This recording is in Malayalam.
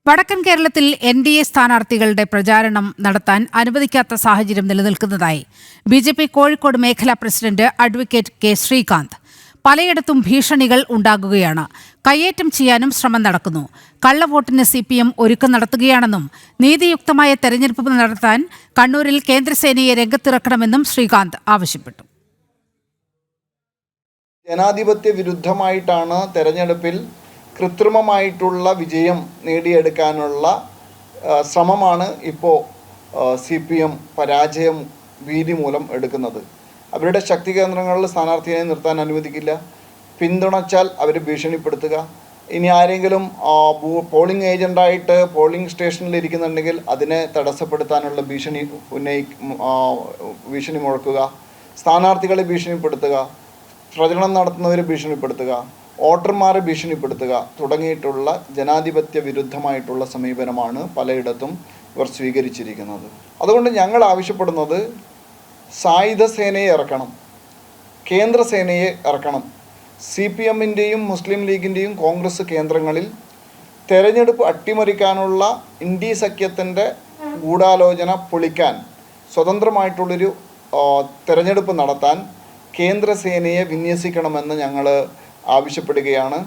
വടക്കൻ കേരളത്തിൽ എൻ.ഡി.എ സ്ഥാനാർത്ഥികളുടെ പ്രചാരണം നടത്താൻ അനുവദിക്കാത്ത സാഹചര്യം നിലനിൽക്കുന്നതായി ബി.ജെ.പി കോഴിക്കോട് മേഖലാ പ്രസിഡന്റ് അഡ്വക്കേറ്റ് കെ ശ്രീകാന്ത്. പലയിടത്തും ഭീഷണികൾ ഉണ്ടാകുകയാണ്. കയ്യേറ്റം ചെയ്യാനും ശ്രമം നടക്കുന്നു. കള്ളവോട്ടിന് CPM ഒരുക്കം നടത്തുകയാണെന്നും നീതിയുക്തമായ തെരഞ്ഞെടുപ്പ് നടത്താൻ കണ്ണൂരിൽ കേന്ദ്രസേനയെ രംഗത്തിറക്കണമെന്നും ശ്രീകാന്ത് ആവശ്യപ്പെട്ടു. ജനാധിപത്യ വിരുദ്ധമായിട്ടാണ് തെരഞ്ഞെടുപ്പിൽ കൃത്രിമമായിട്ടുള്ള വിജയം നേടിയെടുക്കാനുള്ള ശ്രമമാണ് ഇപ്പോൾ CPM പരാജയം ഭീതി മൂലം എടുക്കുന്നത്. അവരുടെ ശക്തി കേന്ദ്രങ്ങളിൽ സ്ഥാനാർത്ഥിയെ നിർത്താൻ അനുവദിക്കില്ല. പിന്തുണച്ചാൽ അവർ ഭീഷണിപ്പെടുത്തുക. ഇനി ആരെങ്കിലും പോളിംഗ് ഏജൻ്റായിട്ട് പോളിംഗ് സ്റ്റേഷനിൽ ഇരിക്കുന്നുണ്ടെങ്കിൽ അതിനെ തടസ്സപ്പെടുത്താനുള്ള ഭീഷണി മുഴക്കുക, സ്ഥാനാർത്ഥികളെ ഭീഷണിപ്പെടുത്തുക, പ്രചരണം നടത്തുന്നവരെ ഭീഷണിപ്പെടുത്തുക, വോട്ടർമാരെ ഭീഷണിപ്പെടുത്തുക തുടങ്ങിയിട്ടുള്ള ജനാധിപത്യ വിരുദ്ധമായിട്ടുള്ള സമീപനമാണ് പലയിടത്തും ഇവർ സ്വീകരിച്ചിരിക്കുന്നത്. അതുകൊണ്ട് ഞങ്ങൾ ആവശ്യപ്പെടുന്നത് സായുധ സേനയെ ഇറക്കണം, കേന്ദ്രസേനയെ ഇറക്കണം. CPMൻ്റെയും മുസ്ലിം ലീഗിൻ്റെയും കോൺഗ്രസ് കേന്ദ്രങ്ങളിൽ തെരഞ്ഞെടുപ്പ് അട്ടിമറിക്കാനുള്ള ഇന്ത്യ സഖ്യത്തിൻ്റെ ഗൂഢാലോചന പൊളിക്കാൻ സ്വതന്ത്രമായിട്ടുള്ളൊരു തെരഞ്ഞെടുപ്പ് നടത്താൻ കേന്ദ്രസേനയെ വിന്യസിക്കണമെന്ന് ഞങ്ങൾ ആവശ്യപ്പെടുകയാണ്.